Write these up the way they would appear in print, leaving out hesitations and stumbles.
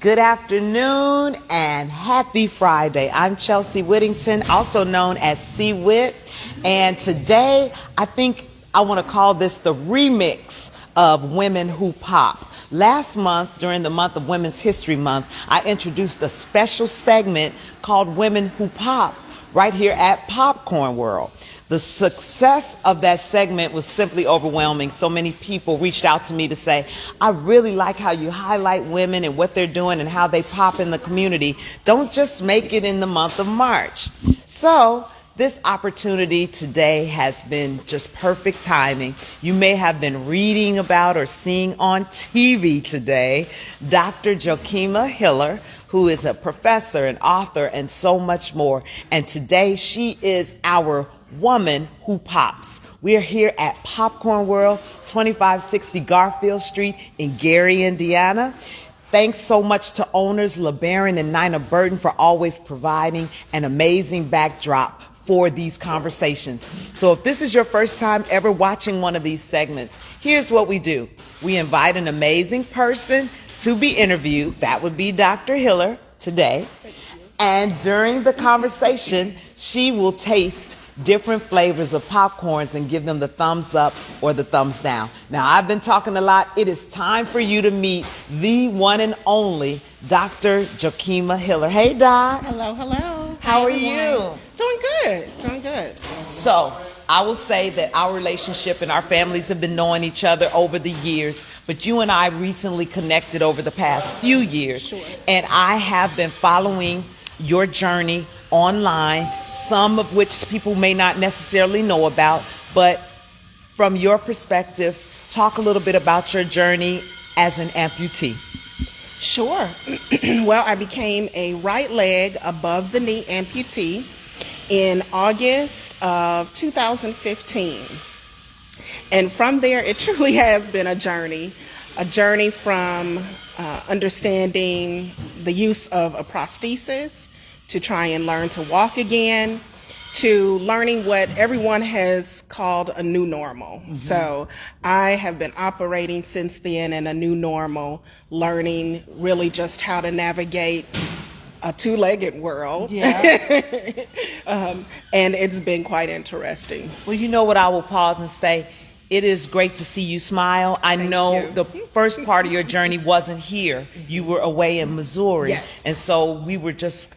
Good afternoon and happy Friday. I'm Chelsea Whittington, also known as CWHITT, and today I think I want to call this the remix of Women Who Pop. Last month, during the month of Women's History Month, I introduced a special segment called Women Who Pop right here at Popcorn World. The success of that segment was simply overwhelming. So many people reached out to me to say, I really like how you highlight women and what they're doing and how they pop in the community. Don't just make it in the month of March. So this opportunity today has been just perfect timing. You may have been reading about or seeing on TV today Dr. Jokima Hiller, who is a professor and author and so much more. And today she is our woman who pops. We're here at Popcorn World, 2560 Garfield Street in Gary, Indiana. Thanks so much to owners LeBaron and Nina Burton for always providing an amazing backdrop for these conversations. So if this is your first time ever watching one of these segments, here's what we do. We invite an amazing person to be interviewed. That would be Dr. Hiller today. And during the conversation, she will taste different flavors of popcorns and give them the thumbs up or the thumbs down. Now, I've been talking a lot. It is time for you to meet the one and only Dr. Jokima Hiller. Hey, Doc. Hello, hello. How are you? Doing good, doing good. So, I will say that our relationship and our families have been knowing each other over the years, but you and I recently connected over the past few years. Sure. And I have been following your journey online, some of which people may not necessarily know about, but from your perspective, talk a little bit about your journey as an amputee. Sure. Well, I became a right leg above the knee amputee in August of 2015. And from there, it truly has been a journey from understanding the use of a prosthesis to try and learn to walk again, to learning what everyone has called a new normal. Mm-hmm. So I have been operating since then in a new normal, learning really just how to navigate a two-legged world. Yeah. And it's been quite interesting. Well, you know what, I will pause and say, it is great to see you smile. I know the first part of your journey wasn't here. You were away in Missouri. Yes. And so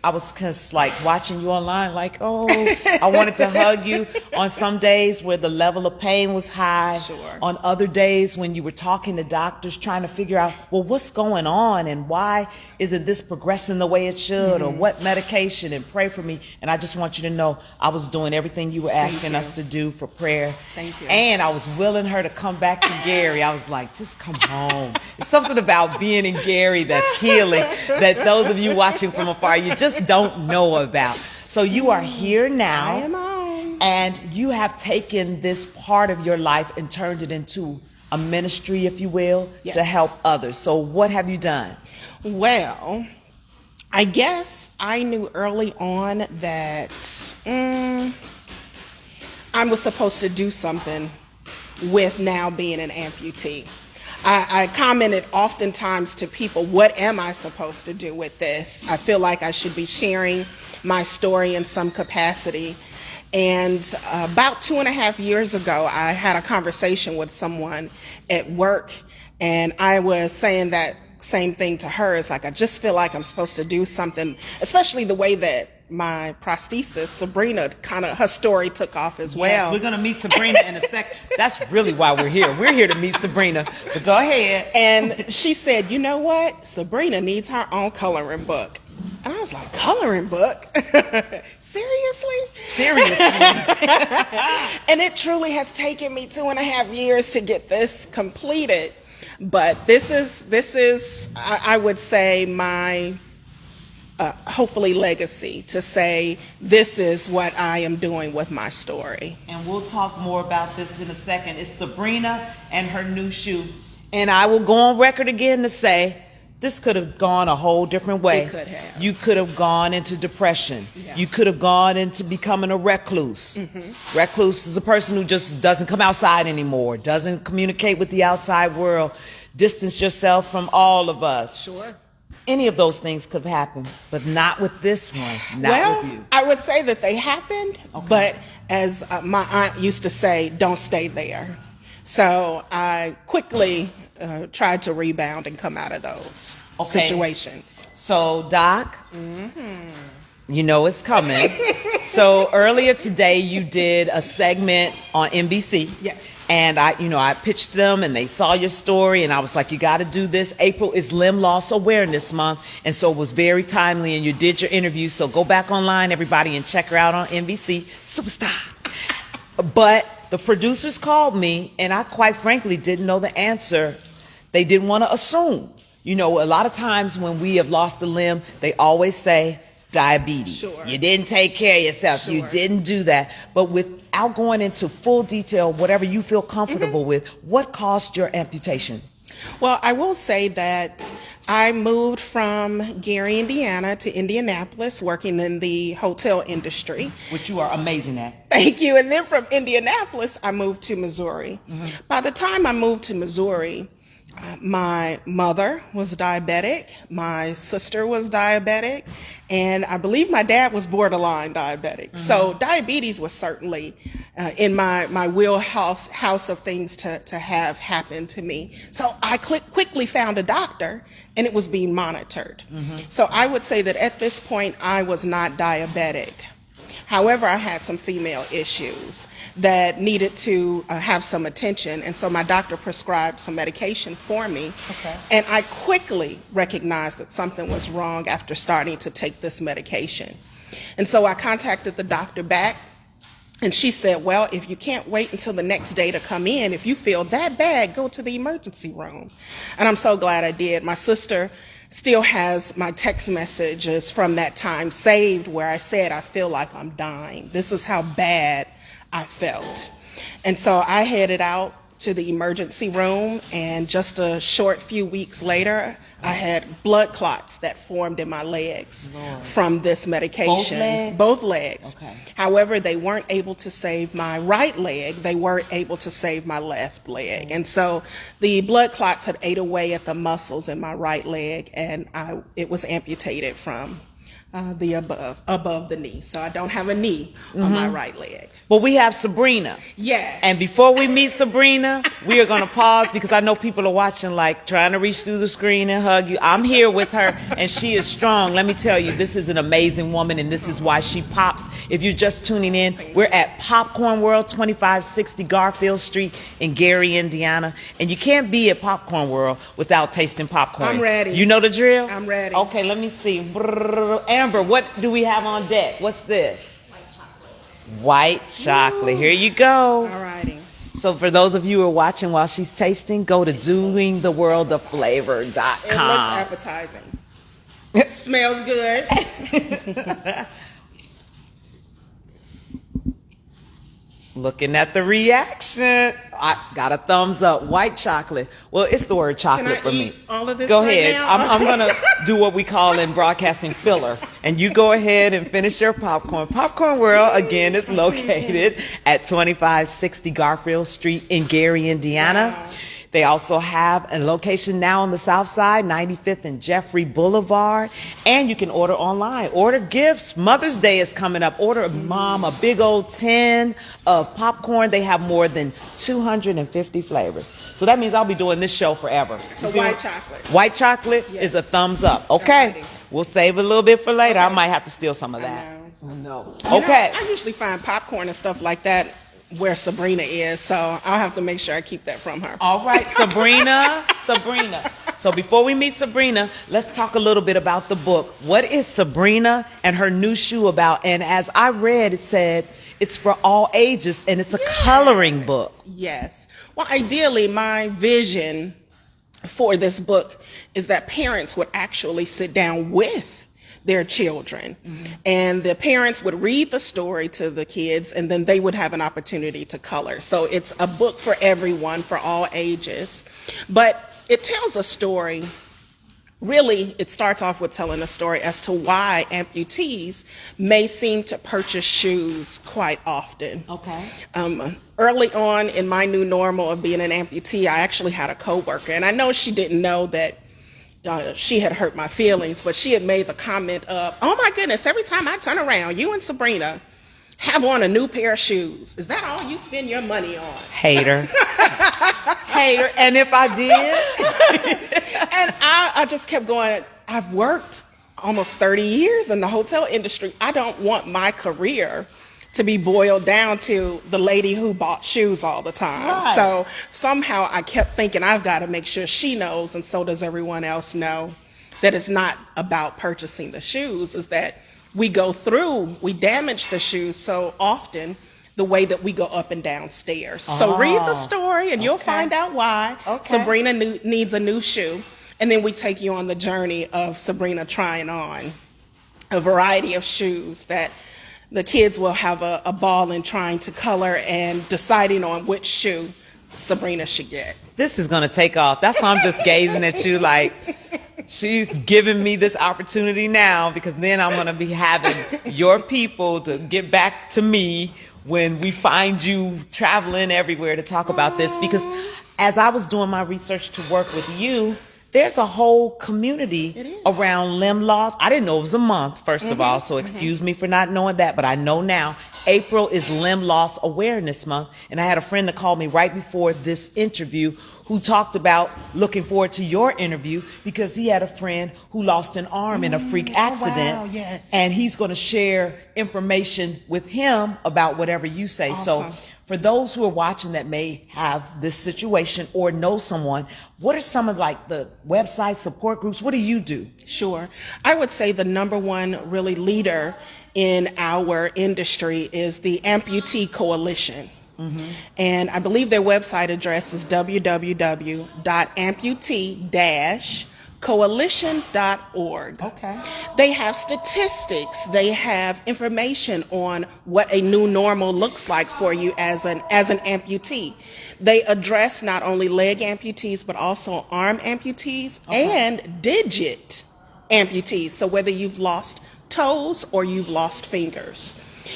I was just like watching you online like, oh, I wanted to hug you on some days where the level of pain was high. Sure. On other days when you were talking to doctors trying to figure out, well, what's going on and why isn't this progressing the way it should, or what medication, and pray for me. And I just want you to know I was doing everything you were asking us to do for prayer. Thank you. And I was willing her to come back to Gary. I was like, just come home. It's something about being in Gary that's healing, that those of you watching from afar, you just don't know about. So you are here now. I am on. And you have taken this part of your life and turned it into a ministry, if you will, Yes. to help others. So what have you done? Well, I guess I knew early on that I was supposed to do something with now being an amputee. I commented oftentimes to people, what am I supposed to do with this? I feel like I should be sharing my story in some capacity. And about 2.5 years ago, I had a conversation with someone at work, and I was saying that same thing to her. It's like, I just feel like I'm supposed to do something, especially the way that my prosthesis, Sabrina, her story took off as well. Yes, we're going to meet Sabrina in a sec. That's really why we're here. We're here to meet Sabrina, but go ahead. And she said, you know what? Sabrina needs her own coloring book. And I was like, coloring book? Seriously? Seriously. And it truly has taken me 2.5 years to get this completed. But this is, I would say, my hopefully legacy, to say this is what I am doing with my story. And we'll talk more about this in a second. It's Sabrina and her new shoe. And I will go on record again to say, this could have gone a whole different way. It could have. You could have gone into depression. Yeah. You could have gone into becoming a recluse. Mm-hmm. Recluse is a person who just doesn't come outside anymore, doesn't communicate with the outside world, distance yourself from all of us. Sure. Any of those things could have happened, but not with this one. Not with you. I would say that they happened, but as my aunt used to say, don't stay there. So I quickly tried to rebound and come out of those situations. So, Doc, you know it's coming. So earlier today, you did a segment on NBC. Yes. And I pitched them and they saw your story and I was like, you got to do this. April is Limb Loss Awareness Month. And so it was very timely and you did your interview. So go back online, everybody, and check her out on NBC. Superstar. But the producers called me and I quite frankly didn't know the answer. They didn't want to assume. A lot of times when we have lost a limb, they always say, diabetes. Sure. You didn't take care of yourself. Sure. You didn't do that. But without going into full detail, whatever you feel comfortable with, what caused your amputation? Well, I will say that I moved from Gary, Indiana to Indianapolis, working in the hotel industry. Which you are amazing at. Thank you. And then from Indianapolis, I moved to Missouri. By the time I moved to Missouri, my mother was diabetic, my sister was diabetic, and I believe my dad was borderline diabetic. So diabetes was certainly in my wheelhouse house of things to have happen to me. So I quickly found a doctor, and it was being monitored. So I would say that at this point, I was not diabetic. However, I had some female issues that needed to have some attention. And so my doctor prescribed some medication for me. And I quickly recognized that something was wrong after starting to take this medication. And so I contacted the doctor back. And she said, well, if you can't wait until the next day to come in, if you feel that bad, go to the emergency room. And I'm so glad I did. My sister still has my text messages from that time saved where I said, I feel like I'm dying. This is how bad I felt. And so I headed out to the emergency room, and just a short few weeks later, I had blood clots that formed in my legs from this medication. Both legs. However, they weren't able to save my right leg. They were able to save my left leg. And so the blood clots had ate away at the muscles in my right leg, and it was amputated from the above the knee. So I don't have a knee on my right leg. Well, we have Sabrina. Yes. And before we meet Sabrina, we are going to pause because I know people are watching, like trying to reach through the screen and hug you. I'm here with her and she is strong. Let me tell you, this is an amazing woman and this is why she pops. If you're just tuning in, we're at Popcorn World, 2560 Garfield Street in Gary, Indiana. And you can't be at Popcorn World without tasting popcorn. I'm ready. You know the drill? I'm ready. Okay, let me see. Amber, what do we have on deck? What's this? White chocolate. Here you go. All righty. So for those of you who are watching while she's tasting, go to doingtheworldofflavor.com. It looks appetizing. It smells good. Looking at the reaction, I got a thumbs up. White chocolate. Well, it's the word chocolate for me. All of this go right ahead. now? I'm going to do what we call in broadcasting filler. And you go ahead and finish your popcorn. Popcorn World, again, is located at 2560 Garfield Street in Gary, Indiana. Wow. They also have a location now on the south side, 95th and Jeffrey Boulevard. And you can order online. Order gifts. Mother's Day is coming up. Order mom a big old tin of popcorn. They have more than 250 flavors. So that means I'll be doing this show forever. So white chocolate. White chocolate is a thumbs up. Okay. We'll save a little bit for later. I might have to steal some of that. No. Okay. I usually find popcorn and stuff like that where Sabrina is, so I'll have to make sure I keep that from her. All right, Sabrina. So before we meet Sabrina, let's talk a little bit about the book. What is Sabrina and her new shoe about? And as I read, it said it's for all ages and it's a coloring book. Yes. Well, ideally, my vision for this book is that parents would actually sit down with their children. And the parents would read the story to the kids and then they would have an opportunity to color. So it's a book for everyone, for all ages. But it tells a story. Really, it starts off with telling a story as to why amputees may seem to purchase shoes quite often. Okay. Early on in my new normal of being an amputee, I actually had a coworker, and I know she didn't know that she had hurt my feelings, but she had made the comment of, "Oh my goodness, every time I turn around, you and Sabrina have on a new pair of shoes. Is that all you spend your money on?" Hater. Hater. And if I did? And I just kept going, I've worked almost 30 years in the hotel industry. I don't want my career to be boiled down to the lady who bought shoes all the time. Right. So somehow I kept thinking, I've got to make sure she knows, and so does everyone else know, that it's not about purchasing the shoes, is that we damage the shoes so often the way that we go up and down stairs. So read the story and you'll find out why Sabrina needs a new shoe. And then we take you on the journey of Sabrina trying on a variety of shoes that the kids will have a ball in trying to color and deciding on which shoe Sabrina should get. This is going to take off. That's why I'm just gazing at you like, she's giving me this opportunity now, because then I'm going to be having your people to get back to me when we find you traveling everywhere to talk about this. Because as I was doing my research to work with you, there's a whole community around limb loss. I didn't know it was a month, first of all, so excuse me for not knowing that, but I know now. April is Limb Loss Awareness Month, and I had a friend that called me right before this interview who talked about looking forward to your interview because he had a friend who lost an arm in a freak accident, and he's going to share information with him about whatever you say. Awesome. So for those who are watching that may have this situation or know someone, what are some of like the website support groups? What do you do? Sure. I would say the number one really leader in our industry is the Amputee Coalition. And I believe their website address is www.amputee-coalition.org. Okay. They have statistics. They have information on what a new normal looks like for you as an amputee. They address not only leg amputees, but also arm amputees and digit amputees. So whether you've lost toes or you've lost fingers.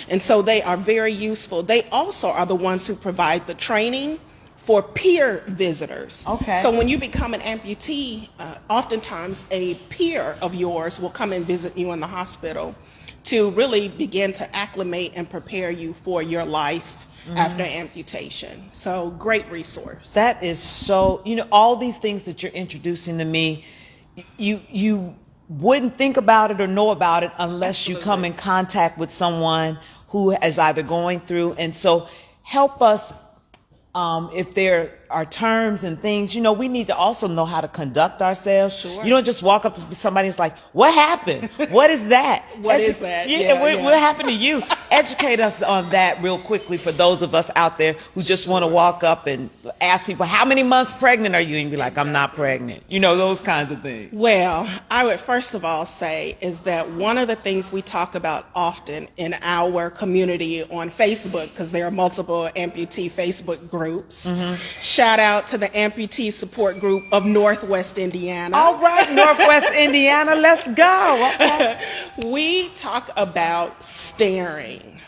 And so they are very useful. They also are the ones who provide the training for peer visitors. Okay. So when you become an amputee, oftentimes a peer of yours will come and visit you in the hospital to really begin to acclimate and prepare you for your life after amputation. So great resource. That is so, all these things that you're introducing to me, you wouldn't think about it or know about it unless you come in contact with someone who is either going through. And so help us, if there are terms and things, we need to also know how to conduct ourselves. Sure. You don't just walk up to somebody and it's like, what happened? What is that? What is that? What happened to you? Educate us on that real quickly for those of us out there who just want to walk up and ask people, how many months pregnant are you? And be like, I'm not pregnant. Those kinds of things. Well, I would first of all say is that one of the things we talk about often in our community on Facebook, because there are multiple amputee Facebook groups, shout out to the amputee support group of Northwest Indiana. All right, Northwest Indiana, let's go. Okay. We talk about staring.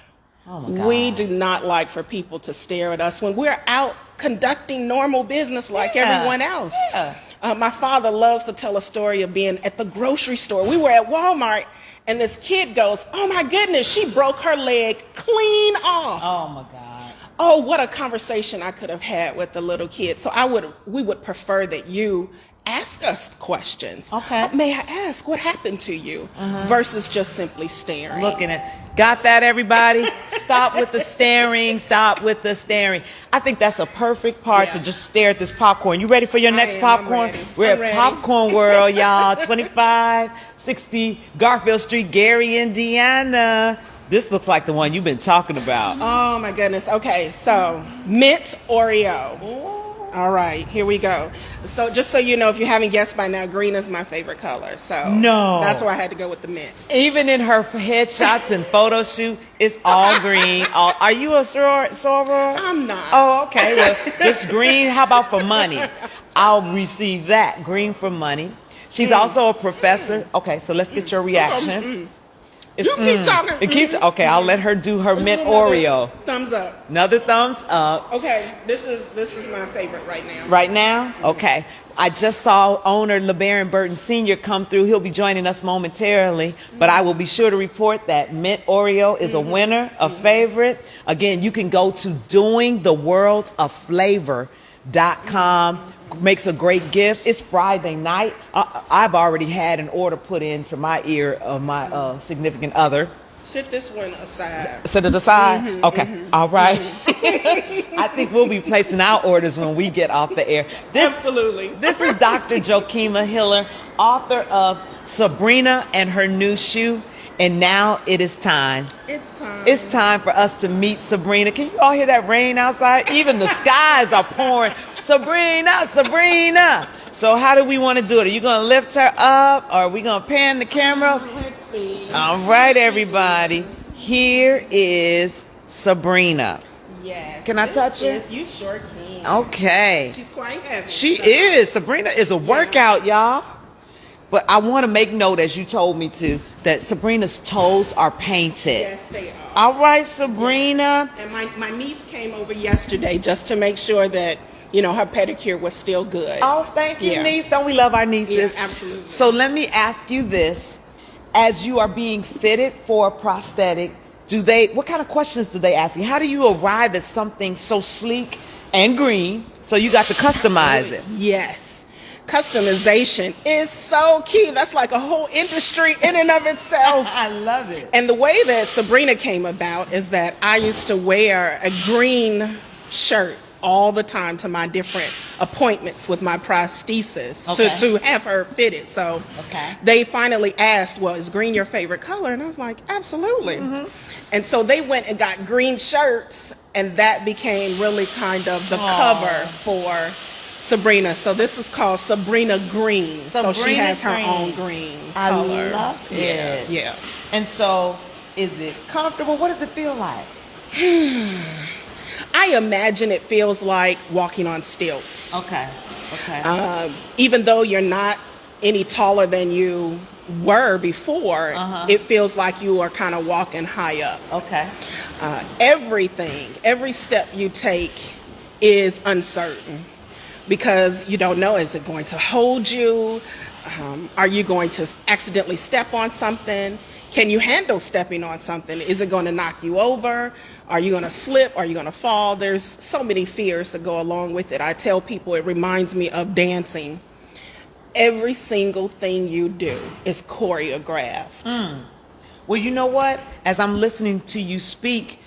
Oh my God. We do not like for people to stare at us when we're out conducting normal business like everyone else. Yeah. My father loves to tell a story of being at the grocery store. We were at Walmart and this kid goes, oh my goodness, she broke her leg clean off. Oh my God. Oh, what a conversation I could have had with the little kid. So we would prefer that you ask us questions. Okay. May I ask what happened to you? Versus just simply staring. Looking at, got that, everybody? Stop with the staring. Stop with the staring. I think that's a perfect part to just stare at this popcorn. You ready for your next popcorn? We're at Popcorn World, y'all. 2560 Garfield Street, Gary, Indiana. This looks like the one you've been talking about. Oh my goodness. Okay, so mint Oreo. All right, here we go. So just so you know, if you haven't guessed by now, green is my favorite color. So no, that's why I had to go with the mint. Even in her headshots and photo shoot, it's all green. Are you a soror? I'm not. Oh, okay. Well, just green. How about for money? I'll receive that. Green for money. She's also a professor. Okay, so let's get your reaction. You keep talking. It keeps. Okay, I'll let her do her mint Oreo. Thumbs up. Another thumbs up. Okay, this is my favorite right now. Right now? Okay. I just saw owner LeBaron Burton Sr. come through. He'll be joining us momentarily, but I will be sure to report that mint Oreo is a winner, a favorite. Again, you can go to doingtheworldofFlavor.com. Makes a great gift. It's Friday night. I've already had an order put into my ear of my significant other. Sit this one aside. Set it aside? Okay. All right. I think we'll be placing our orders when we get off the air. Absolutely. This is Dr. Jokima Hiller, author of Sabrina and Her New Shoe. And now it is time. It's time. It's time for us to meet Sabrina. Can you all hear that rain outside? Even the skies are pouring. Sabrina, Sabrina. So how do we want to do it? Are you going to lift her up? Or are we going to pan the camera? Let's see. All right, everybody. Here is Sabrina. Yes. Can I touch her? Yes, you sure can. Okay. She's quite heavy. She is. Sabrina is a workout, y'all. But I want to make note, as you told me to, that Sabrina's toes are painted. Yes, they are. All right, Sabrina. And my niece came over yesterday just to make sure that, you know, her pedicure was still good. Oh, thank you, niece. Don't we love our nieces? Yeah, absolutely. So let me ask you this. As you are being fitted for a prosthetic, what kind of questions do they ask you? How do you arrive at something so sleek and green so you got to customize it? Yes. Customization is so key. That's like a whole industry in and of itself. I love it. And the way that Sabrina came about is that I used to wear a green shirt all the time to my different appointments with my prosthesis to have her fitted. So they finally asked, well, is green your favorite color? And I was like, absolutely. And so they went and got green shirts, and that became really kind of the cover for Sabrina. So this is called Sabrina Green. So she has her own green color. I love it. Yeah. And so is it comfortable? What does it feel like? I imagine it feels like walking on stilts. Okay. Even though you're not any taller than you were before, it feels like you are kind of walking high up. Okay. Every step you take is uncertain because you don't know, is it going to hold you? Are you going to accidentally step on something? Can you handle stepping on something? Is it going to knock you over? Are you going to slip? Are you going to fall? There's so many fears that go along with it. I tell people it reminds me of dancing. Every single thing you do is choreographed. Well, you know what? As I'm listening to you speak,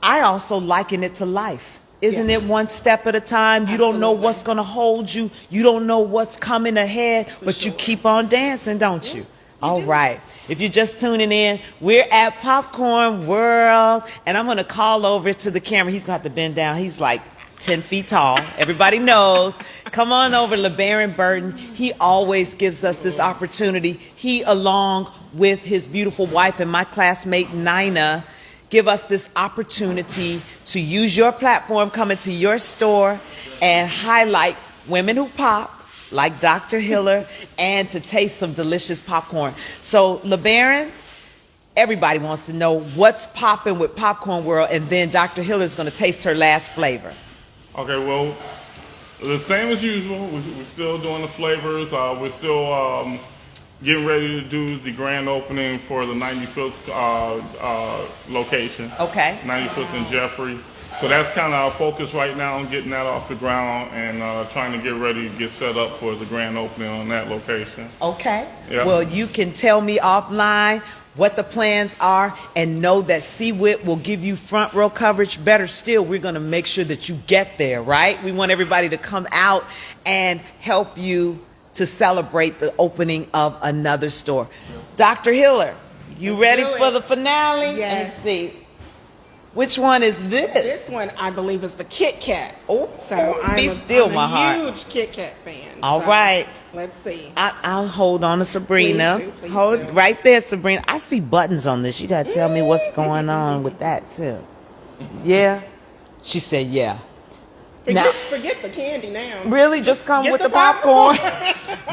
I also liken it to life. Isn't it one step at a time? You don't know what's going to hold you. You don't know what's coming ahead, but you keep on dancing, don't you? All right. If you're just tuning in, we're at Popcorn World, and I'm going to call over to the camera. He's going to have to bend down. He's like 10 feet tall. Everybody knows. Come on over, LeBaron Burton. He always gives us this opportunity. He, along with his beautiful wife and my classmate, Nina, give us this opportunity to use your platform, come into your store, and highlight women who pop, like Dr. Hiller, and to taste some delicious popcorn. So, LeBaron, everybody wants to know what's popping with Popcorn World, and then Dr. Hiller is going to taste her last flavor. Okay, well, the same as usual. We're still doing the flavors. We're still getting ready to do the grand opening for the 95th location. Okay. 95th and Jeffrey. So that's kind of our focus right now, getting that off the ground and trying to get ready to get set up for the grand opening on that location. Okay. Yeah. Well, you can tell me offline what the plans are, and know that CWHIT will give you front row coverage. Better still, we're going to make sure that you get there, right? We want everybody to come out and help you to celebrate the opening of another store. Yeah. Dr. Hiller, you ready for the finale? Yes. Let me see. Which one is this? This one, I believe, is the Kit Kat. Oh, so I'm a huge Kit Kat fan. All right. Let's see. I'll hold on to Sabrina. Please hold do. Right there, Sabrina. I see buttons on this. You got to tell me what's going on with that, too. Yeah? She said, yeah. Forget the candy now. Really? Just come with the popcorn?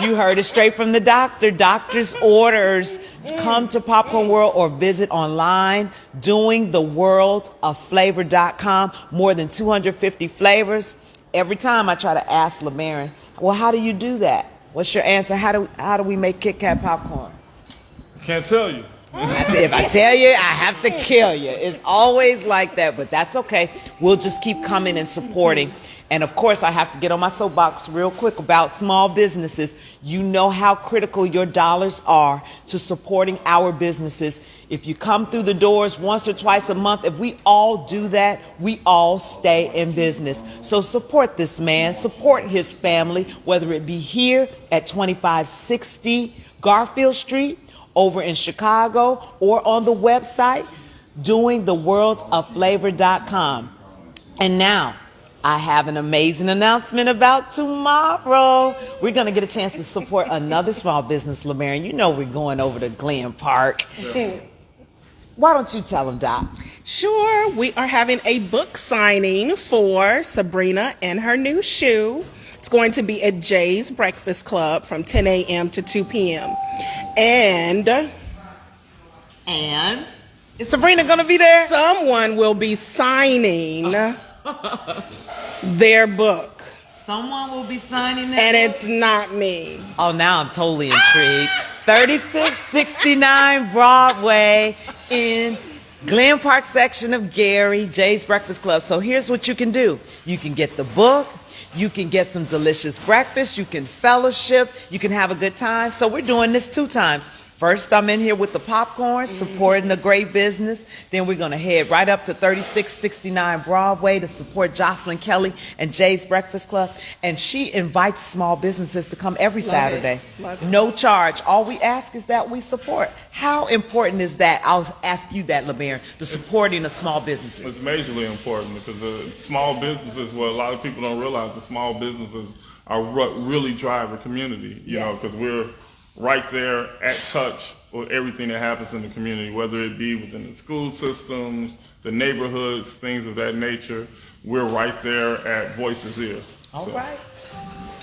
You heard it straight from the doctor. Doctor's orders Come to Popcorn World or visit online, doingtheworldofFlavor.com. More than 250 flavors. Every time I try to ask LaMarin, well, how do you do that? What's your answer? How do we make Kit Kat popcorn? Can't tell you. If I tell you, I have to kill you. It's always like that, but that's okay. We'll just keep coming and supporting. And of course, I have to get on my soapbox real quick about small businesses. You know how critical your dollars are to supporting our businesses. If you come through the doors once or twice a month, if we all do that, we all stay in business. So support this man, support his family, whether it be here at 2560 Garfield Street, over in Chicago, or on the website, doingtheworldofFlavor.com. And now, I have an amazing announcement about tomorrow. We're going to get a chance to support another small business, LaMarin. You know we're going over to Glen Park. Why don't you tell them, Doc? Sure. We are having a book signing for Sabrina and her new shoe. It's going to be at Jay's Breakfast Club from 10 a.m. to 2 p.m. And is Sabrina going to be there? Someone will be signing their book. Someone will be signing that And book? it's not me. Oh, now I'm totally intrigued. 3669 Broadway in Glen Park section of Gary, Jay's Breakfast Club. So here's what you can do. You can get the book. You can get some delicious breakfast. You can fellowship. You can have a good time. So we're doing this 2 times. First, I'm in here with the popcorn, supporting a great business. Then we're going to head right up to 3669 Broadway to support Jocelyn Kelly and Jay's Breakfast Club. And she invites small businesses to come every Saturday. No charge. All we ask is that we support. How important is that? I'll ask you that, LaMarin, the supporting of small businesses. It's majorly important because the small businesses, what a lot of people don't realize, the small businesses are what really drive the community, you know, because we're right there at touch with everything that happens in the community, whether it be within the school systems, the neighborhoods, things of that nature. We're right there at Voice's Ear. All right.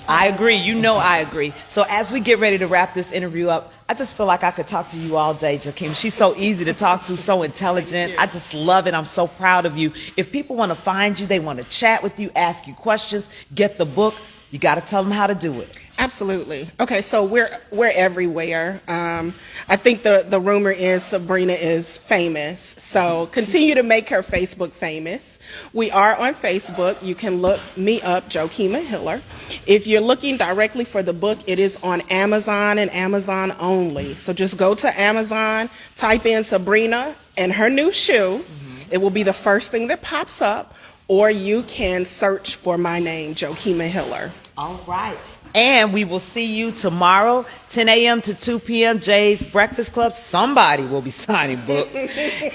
I agree. You know I agree. So as we get ready to wrap this interview up, I just feel like I could talk to you all day, Jokima. She's so easy to talk to, so intelligent. I just love it. I'm so proud of you. If people want to find you, they want to chat with you, ask you questions, get the book, you got to tell them how to do it. Absolutely. Okay, so we're everywhere. I think the rumor is Sabrina is famous, so continue to make her Facebook famous. We are on Facebook. You can look me up, Jokima Hiller. If you're looking directly for the book, it is on Amazon and Amazon only. So just go to Amazon, type in Sabrina and her new shoe. It will be the first thing that pops up, or you can search for my name, Jokima Hiller. All right. And we will see you tomorrow, 10 a.m. to 2 p.m., Jay's Breakfast Club. Somebody will be signing books.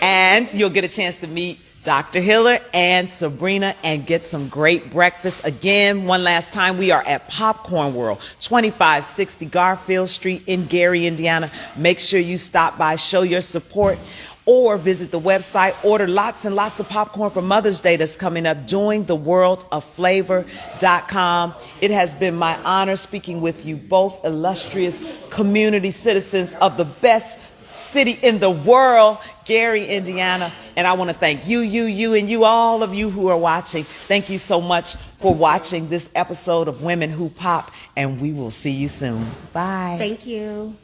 And you'll get a chance to meet Dr. Hiller and Sabrina and get some great breakfast. Again, one last time, we are at Popcorn World, 2560 Garfield Street in Gary, Indiana. Make sure you stop by, show your support, or visit the website. Order lots and lots of popcorn for Mother's Day that's coming up, doingtheworldofFlavor.com. It has been my honor speaking with you, both illustrious community citizens of the best city in the world, Gary, Indiana. And I want to thank you, and you, all of you who are watching. Thank you so much for watching this episode of Women Who Pop, and we will see you soon. Bye. Thank you.